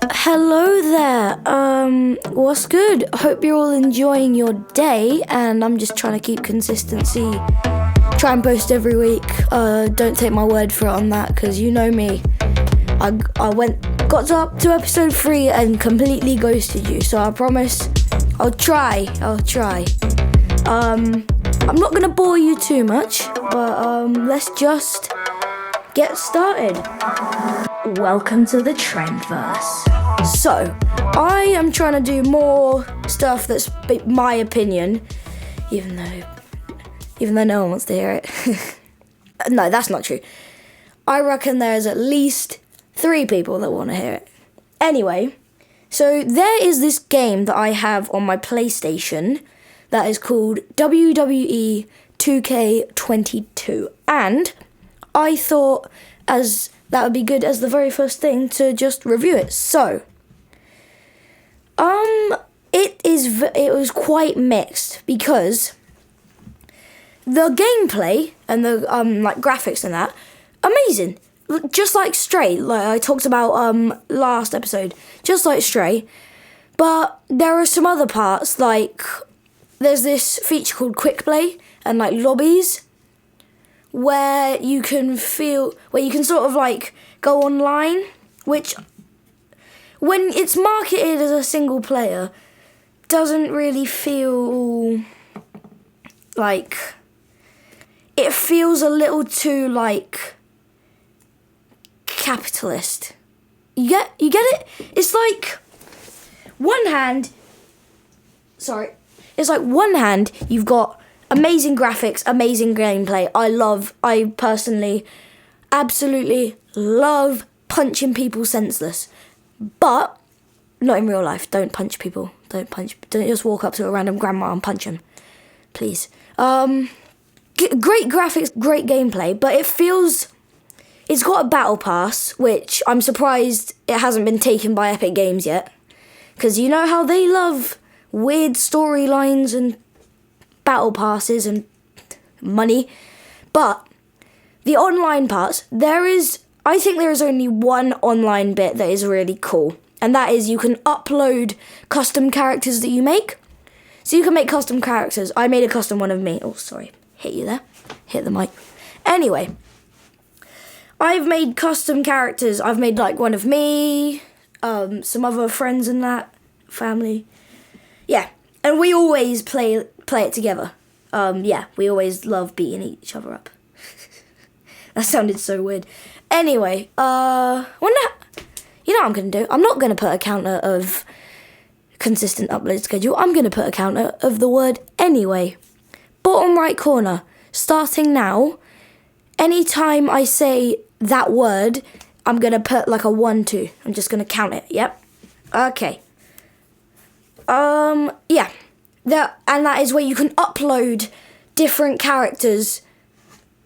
Hello there. What's good? Hope you're all enjoying your day, and I'm just trying to keep consistency. Try and post every week. Don't take my word for it on that, because you know me. I got up to episode 3 and completely ghosted you. So I promise, I'll try. I'm not gonna bore you too much, but let's just get started. Welcome to the TrendVerse. So, I am trying to do more stuff that's my opinion, even though no one wants to hear it. No, that's not true. I reckon there's at least 3 people that want to hear it. Anyway, so there is this game that I have on my PlayStation that is called WWE 2K22, and I thought as that would be good as the very first thing to just review it. So, it was quite mixed because the gameplay and the graphics and that, amazing. Just like Stray, like I talked about last episode, just like Stray. But there are some other parts, like there's this feature called Quick Play and like lobbies where you can sort of like go online, which when it's marketed as a single player doesn't really feel like, it feels a little too like capitalist. You get it? It's like one hand you've got amazing graphics, amazing gameplay. I personally absolutely love punching people senseless. But not in real life. Don't punch people. Don't just walk up to a random grandma and punch them. Please. Great graphics, great gameplay, but it's got a battle pass, which I'm surprised it hasn't been taken by Epic Games yet. Because you know how they love weird storylines and battle passes and money. But the online parts, I think there is only one online bit that is really cool. And that is you can upload custom characters that you make. So you can make custom characters. I made a custom one of me. Oh, sorry. Hit you there. Hit the mic. Anyway, I've made custom characters. I've made like one of me, some other friends and that, family. Yeah, and we always play it together. We always love beating each other up. That sounded so weird. Anyway, you know what I'm going to do? I'm not going to put a counter of consistent upload schedule. I'm going to put a counter of the word anyway. Bottom right corner, starting now, anytime I say that word, I'm going to put like a 1, 2. I'm just going to count it, yep. Okay. Yeah. And that is where you can upload different characters.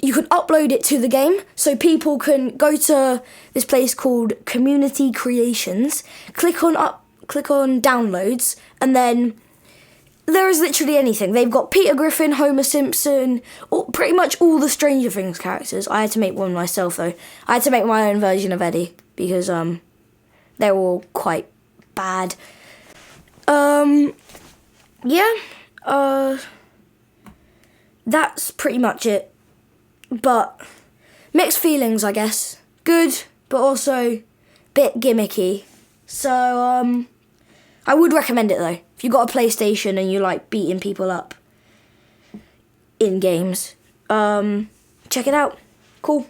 You can upload it to the game, so people can go to this place called Community Creations, click on downloads, and then there is literally anything. They've got Peter Griffin, Homer Simpson, pretty much all the Stranger Things characters. I had to make one myself though. I had to make my own version of Eddie because they're all quite bad. That's pretty much it. But mixed feelings, I guess. Good, but also bit gimmicky. So I would recommend it though. If you got a PlayStation and you like beating people up in games, check it out. Cool.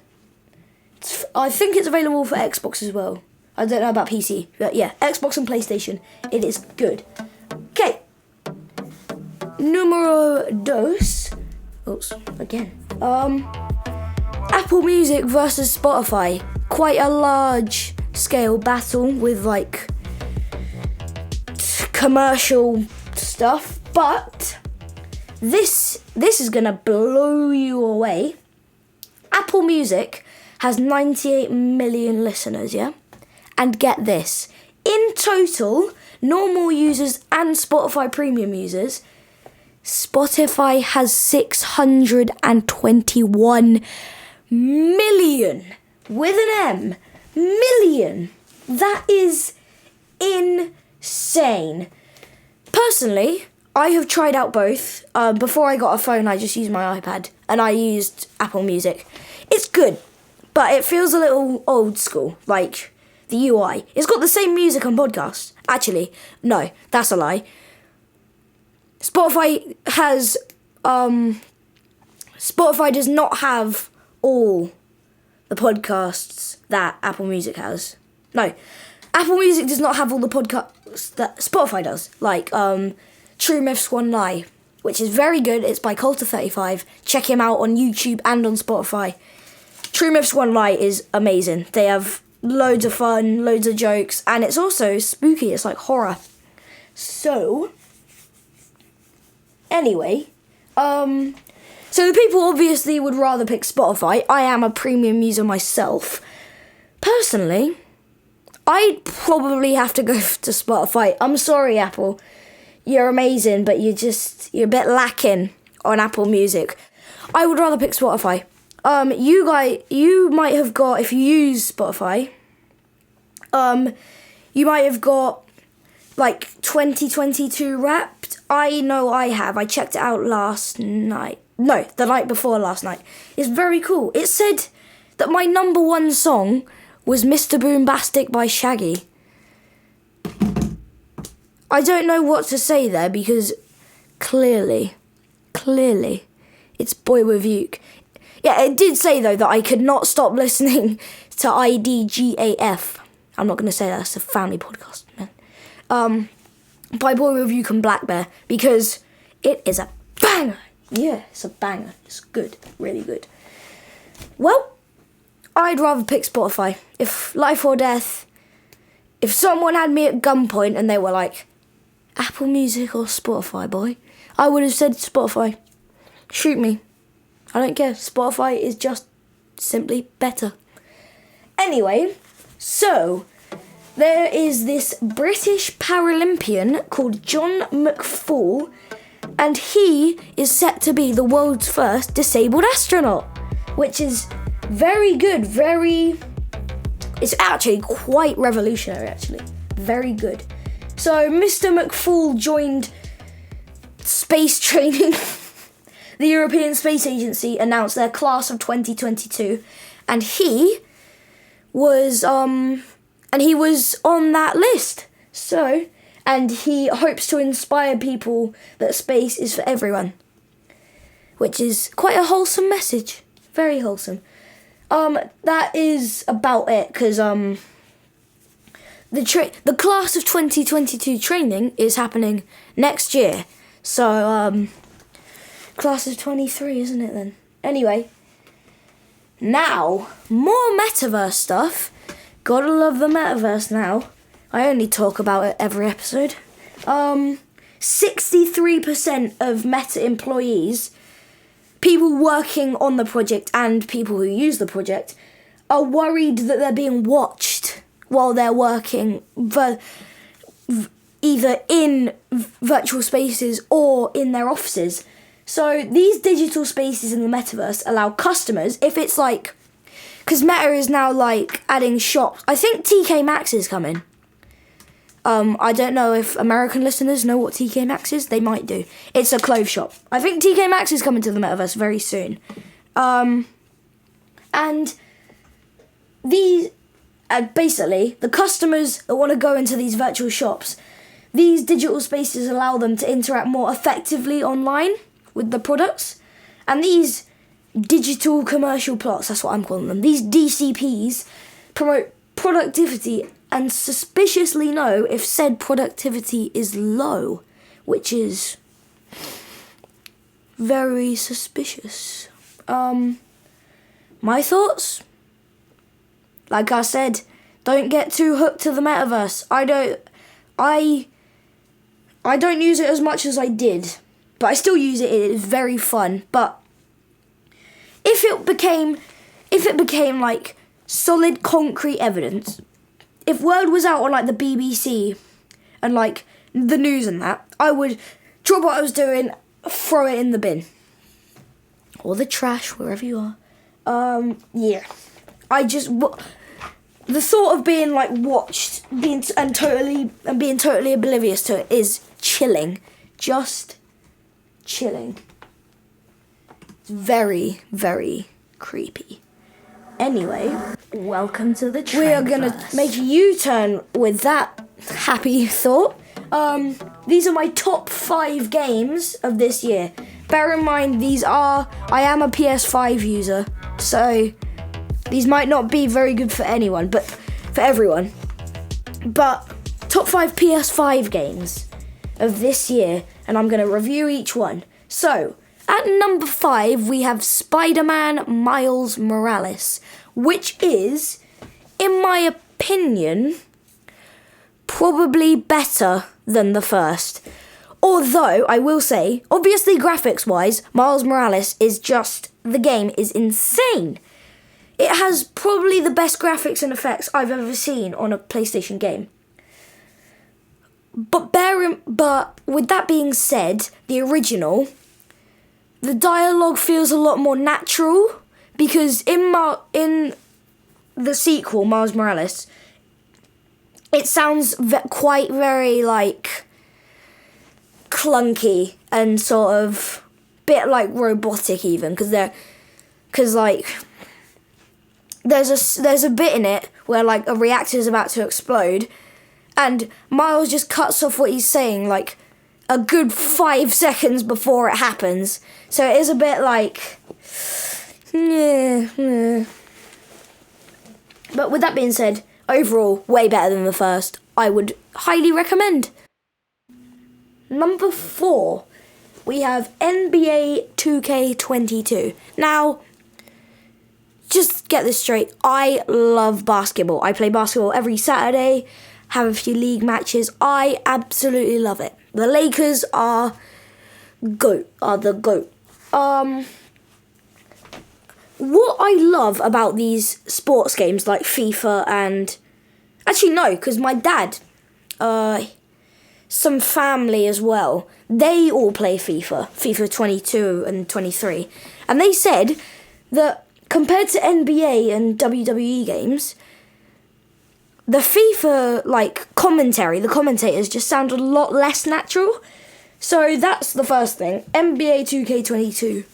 I think it's available for Xbox as well. I don't know about PC, but yeah, Xbox and PlayStation. It is good. Okay. Numero dos. Oops, again. Apple Music versus Spotify. Quite a large scale battle with like commercial stuff, but this is gonna blow you away. Apple Music has 98 million listeners, yeah? And get this, in total, normal users and Spotify premium users, Spotify has 621 million, with an M, million. That is insane. Personally, I have tried out both. Before I got a phone, I just used my iPad and I used Apple Music. It's good, but it feels a little old school, like the UI. It's got the same music on podcasts. Actually, no, that's a lie. Spotify does not have all the podcasts that Apple Music has. No, Apple Music does not have all the podcasts that Spotify does. Like True Myths One Lie, which is very good. It's by Coulter35. Check him out on YouTube and on Spotify. True Myths One Lie is amazing. They have loads of fun, loads of jokes, and it's also spooky. It's like horror. So, anyway, so the people obviously would rather pick Spotify. I am a premium user myself. Personally, I'd probably have to go to Spotify. I'm sorry, Apple. You're amazing, but you're a bit lacking on Apple Music. I would rather pick Spotify. You might have got, if you use Spotify, you might have got like 2022 Wrapped. I know I have. I checked it out last night. No, the night before last night. It's very cool. It said that my number one song was Mr. Boombastic by Shaggy. I don't know what to say there because clearly, it's Boy With Uke. Yeah, it did say though that I could not stop listening to IDGAF. I'm not going to say that, it's a family podcast, man. By Boy With Uke and Black Bear because it is a banger. Yeah, it's a banger. It's good, really good. Well, I'd rather pick Spotify. If life or death, if someone had me at gunpoint and they were like, Apple Music or Spotify, boy, I would have said Spotify. Shoot me. I don't care. Spotify is just simply better. Anyway, so there is this British Paralympian called John McFall, and he is set to be the world's first disabled astronaut, which is very good, it's actually quite revolutionary, actually. Very good. So Mr. McFall joined space training. The European Space Agency announced their class of 2022, and he was on that list. So, and he hopes to inspire people that space is for everyone, which is quite a wholesome message. Very wholesome. That is about it, because the class of 2022 training is happening next year. So, class of 23, isn't it then? Anyway, now, more Metaverse stuff. Gotta love the Metaverse now. I only talk about it every episode. 63% of Meta employees, people working on the project and people who use the project, are worried that they're being watched while they're working either in virtual spaces or in their offices. So these digital spaces in the Metaverse allow customers, if it's like, because Meta is now like adding shops. I think TK Maxx is coming. I don't know if American listeners know what TK Maxx is. They might do. It's a clothes shop. I think TK Maxx is coming to the Metaverse very soon. And these, basically, the customers that want to go into these virtual shops, these digital spaces allow them to interact more effectively online with the products. And these digital commercial plots, that's what I'm calling them, these DCPs promote productivity and suspiciously know if said productivity is low, which is very suspicious. My thoughts? Like I said, don't get too hooked to the Metaverse. I don't use it as much as I did, but I still use it. It is very fun. But if it became like solid concrete evidence, if word was out on like the BBC and like the news and that, I would drop what I was doing, throw it in the bin or the trash, wherever you are. Yeah, the thought of being like watched being totally oblivious to it is chilling. Just chilling. It's very, very creepy. Anyway, welcome to the TrendVerse. We are gonna make a U-turn with that happy thought. These are my top 5 games of this year. Bear in mind, I am a PS5 user, so these might not be very good for anyone, but for everyone. But top 5 PS5 games of this year, and I'm going to review each one. So, at number 5, we have Spider-Man Miles Morales, which is, in my opinion, probably better than the first. Although, I will say, obviously graphics-wise, Miles Morales the game is insane. It has probably the best graphics and effects I've ever seen on a PlayStation game. But with that being said, the original, the dialogue feels a lot more natural, because in the sequel, Miles Morales, it sounds quite very like clunky and sort of bit like robotic even, because there's a bit in it where like a reactor is about to explode, and Miles just cuts off what he's saying like a good 5 seconds before it happens. So it is a bit like, yeah. But with that being said, overall, way better than the first. I would highly recommend. Number 4, we have NBA 2K22. Now, just get this straight. I love basketball. I play basketball every Saturday, have a few league matches. I absolutely love it. The Lakers are the GOAT. What I love about these sports games like FIFA and... Actually, no, because my dad, some family as well, they all play FIFA 22 and 23. And they said that compared to NBA and WWE games, the FIFA, the commentators just sound a lot less natural. So that's the first thing. NBA 2K22.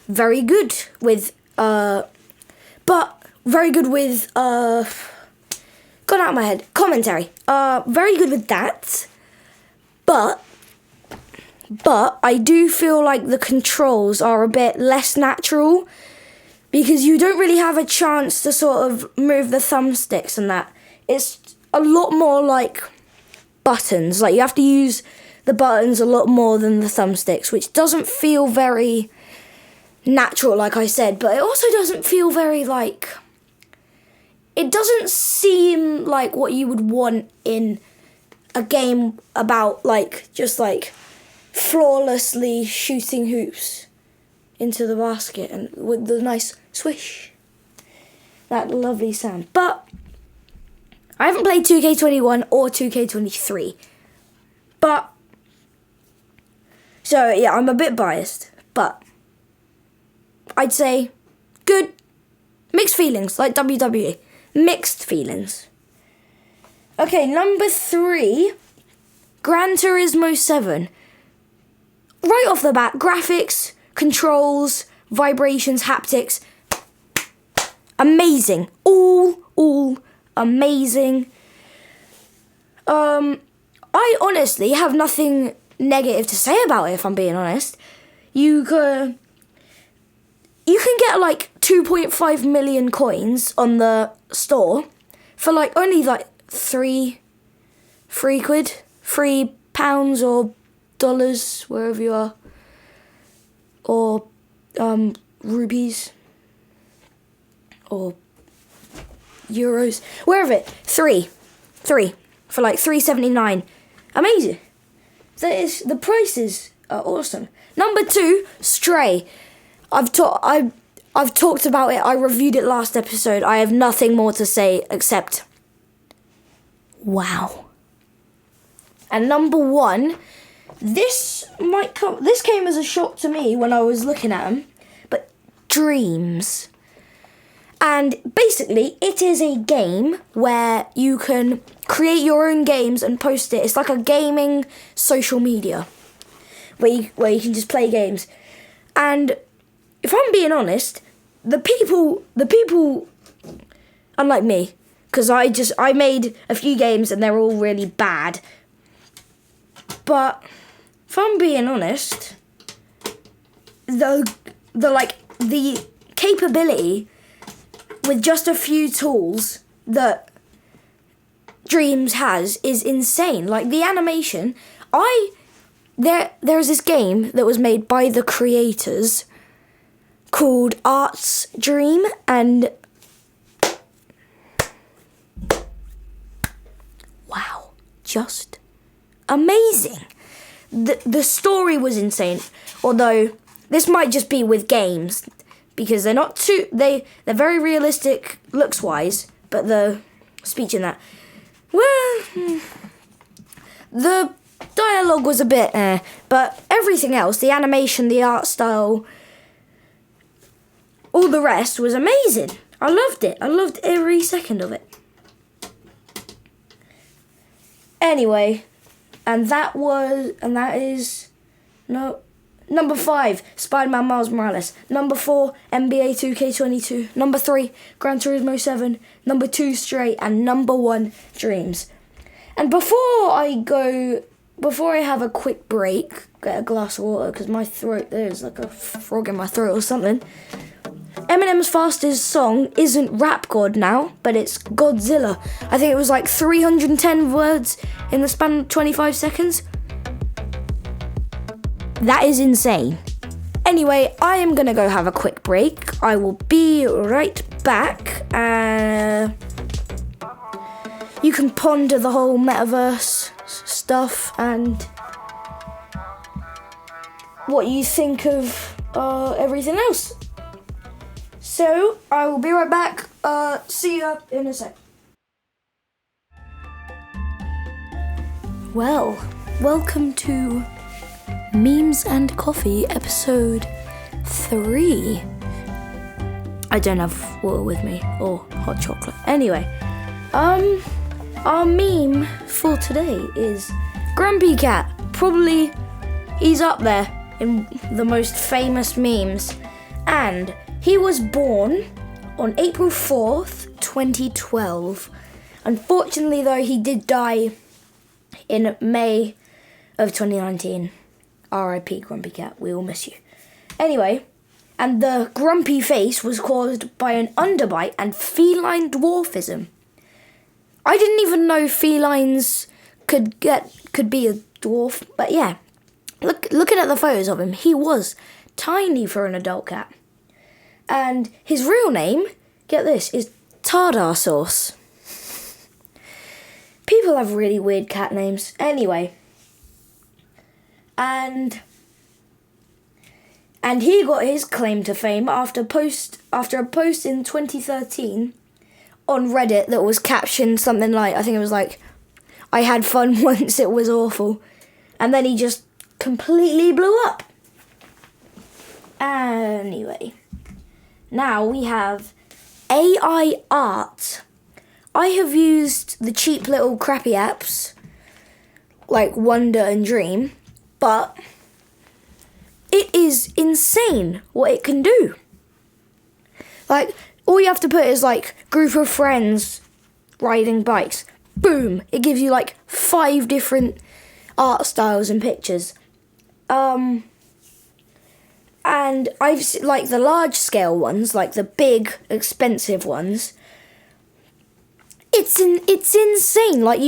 Very good with, gone out of my head, commentary. Very good with that. But I do feel like the controls are a bit less natural, because you don't really have a chance to sort of move the thumbsticks and that. It's a lot more like buttons. Like, you have to use the buttons a lot more than the thumbsticks, which doesn't feel very natural, like I said, but it also doesn't feel very, it doesn't seem like what you would want in a game about, flawlessly shooting hoops into the basket and with the nice swish. That lovely sound. But I haven't played 2K21 or 2K23. So yeah, I'm a bit biased, but I'd say good. Mixed feelings, like WWE. Mixed feelings. Okay, number 3, Gran Turismo 7. Right off the bat, graphics, controls, vibrations, haptics, amazing. All amazing. I honestly have nothing negative to say about it, if I'm being honest. You can get 2.5 million coins on the store for only 3 quid, £3 or dollars, wherever you are, or rupees or euros, wherever it. Three for £3.79. Amazing. The prices are awesome. Number 2, Stray. I've talked about it. I reviewed it last episode. I have nothing more to say except wow. And number 1, this came as a shock to me when I was looking at them, but Dreams. And basically, it is a game where you can create your own games and post it. It's like a gaming social media where you can just play games. And if I'm being honest, the people, unlike me, because I made a few games and they're all really bad. But if I'm being honest, the capability with just a few tools that Dreams has is insane. Like the animation, there's this game that was made by the creators called Art's Dream, and wow, just amazing. The story was insane, although this might just be with games because they're not too they're very realistic looks wise, but the speech in that, well, the dialogue was a bit but everything else, the animation, the art style, all the rest was amazing. I loved it. I loved every second of it. Anyway, that is number 5, Spider-Man Miles Morales. Number 4, NBA 2K22. Number 3, Gran Turismo 7. Number 2, Stray. And number 1, Dreams. And before I have a quick break, get a glass of water because my throat, there's like a frog in my throat or something. Eminem's fastest song isn't Rap God now, but it's Godzilla. I think it was like 310 words in the span of 25 seconds. That is insane. Anyway, I am going to go have a quick break. I will be right back. You can ponder the whole Metaverse stuff and what you think of everything else. So, I will be right back. See you in a sec. Well, welcome to Memes and Coffee, episode 3. I don't have water with me, or hot chocolate. Anyway, our meme for today is Grumpy Cat. Probably, he's up there in the most famous memes. And he was born on April 4th, 2012. Unfortunately, though, he did die in May of 2019. R.I.P. Grumpy Cat, we all miss you. Anyway, and the grumpy face was caused by an underbite and feline dwarfism. I didn't even know felines could be a dwarf, but yeah. Looking at the photos of him, he was tiny for an adult cat. And his real name, get this, is Tartar Sauce. People have really weird cat names. Anyway. And he got his claim to fame after a post in 2013 on Reddit that was captioned something like, I think it was like, I had fun once, it was awful. And then he just completely blew up. Anyway. Now we have AI art. I have used the cheap little crappy apps like Wonder and Dream, but it is insane what it can do. Like, all you have to put is like group of friends riding bikes. Boom! It gives you like 5 different art styles and pictures. And I've seen, like, the large scale ones, like the big, expensive ones. It's insane. Like,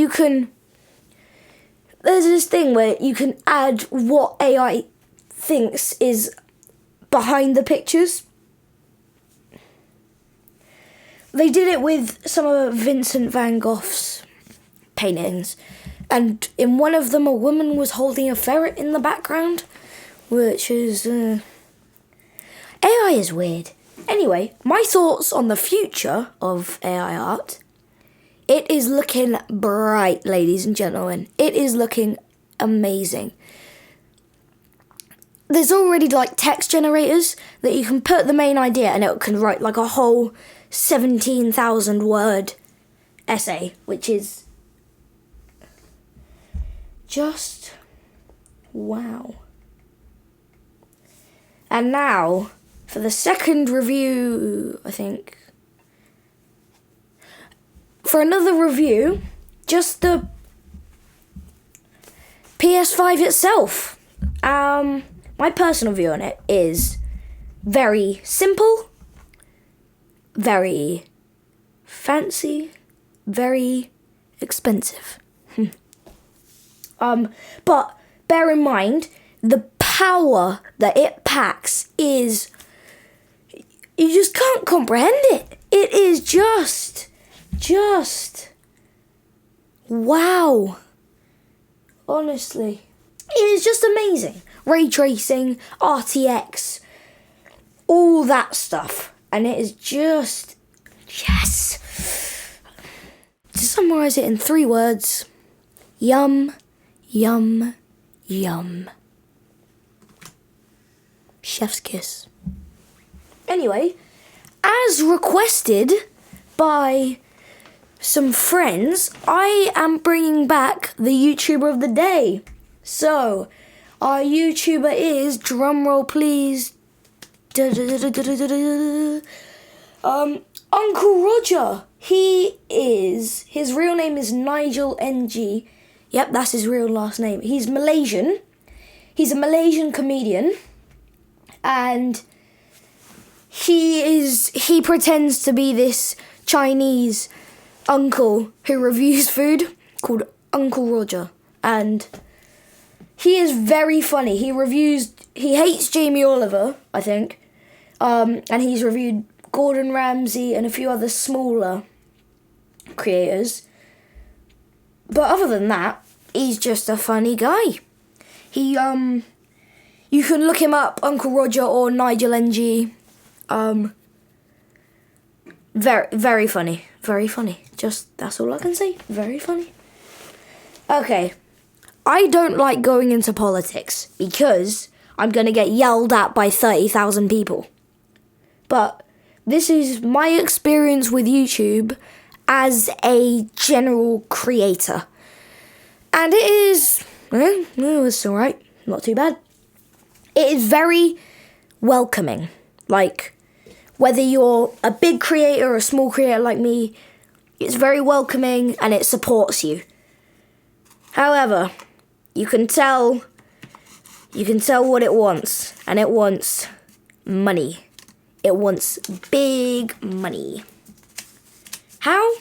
there's this thing where you can add what AI thinks is behind the pictures. They did it with some of Vincent van Gogh's paintings. And in one of them, a woman was holding a ferret in the background, which is... AI is weird. Anyway, my thoughts on the future of AI art. It is looking bright, ladies and gentlemen. It is looking amazing. there's already like text generators that you can put the main idea and it can write like a whole 17,000 word essay, which is just wow. And now for the second review, I think. For another review, just the PS5 itself. My personal view on it is very simple, very fancy, very expensive. But bear in mind, the power that it packs is, you just can't comprehend it. It is just wow. Honestly, it is just amazing. Ray tracing, RTX, all that stuff. And it is just, yes. To summarise it in 3 words, yum, yum, yum. Chef's kiss. Anyway, as requested by some friends, I am bringing back the YouTuber of the day. So, our YouTuber is, drumroll please, Uncle Roger. His real name is Nigel NG. Yep, that's his real last name. He's Malaysian. He's a Malaysian comedian. And he pretends to be this Chinese uncle who reviews food called Uncle Roger. And he is very funny. He hates Jamie Oliver, I think. And he's reviewed Gordon Ramsay and a few other smaller creators. But other than that, he's just a funny guy. You can look him up, Uncle Roger or Nigel NG. Very, very funny. Very funny. Just, that's all I can say. Very funny. Okay. I don't like going into politics because I'm going to get yelled at by 30,000 people. But this is my experience with YouTube as a general creator. And it is, it's alright. Not too bad. It is very welcoming. Like, whether you're a big creator or a small creator like me, it's very welcoming and it supports you. However, you can tell what it wants, and it wants money. It wants big money. How?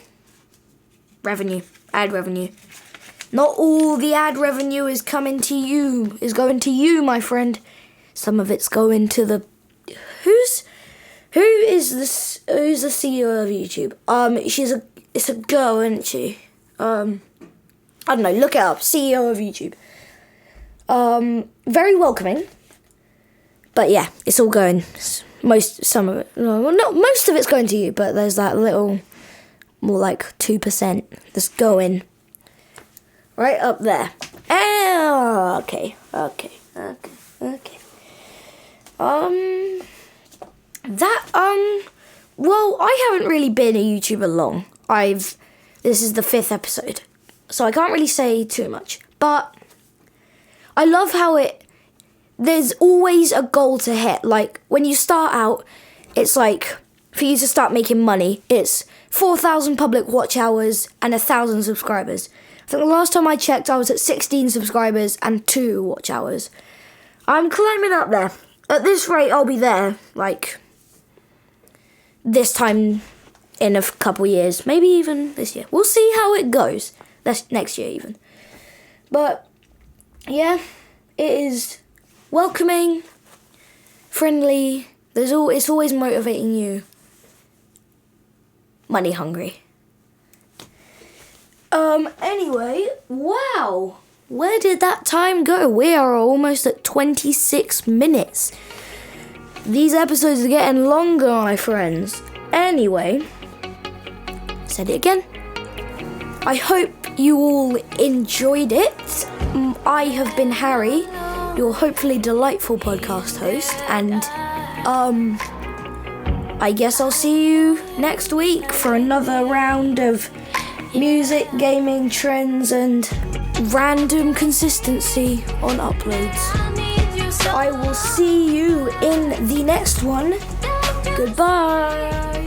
Revenue, ad revenue. Not all the ad revenue is going to you, my friend. Some of it's going to the who's the CEO of YouTube? It's a girl, isn't she? I don't know, look it up. CEO of YouTube. Very welcoming. But yeah, it's all going. Most of it's going to you, but there's that little, more like 2% that's going right up there. Okay. Well, I haven't really been a YouTuber long. This is the 5th episode, so I can't really say too much. But I love how there's always a goal to hit. Like, when you start out, it's like, for you to start making money, it's 4,000 public watch hours and 1,000 subscribers. I think the last time I checked, I was at 16 subscribers and 2 watch hours. I'm climbing up there. At this rate, I'll be there, like, this time in a couple years. Maybe even this year. We'll see how it goes. That's next year, even. But, yeah, it is welcoming, friendly. It's always motivating you. Money hungry. Anyway, wow. Where did that time go? We are almost at 26 minutes. These episodes are getting longer, my friends. Anyway, said it again. I hope you all enjoyed it. I have been Harry. your hopefully delightful podcast host, and I guess I'll see you next week for another round of music, gaming, trends, and random consistency on uploads. I will see you in the next one. Goodbye.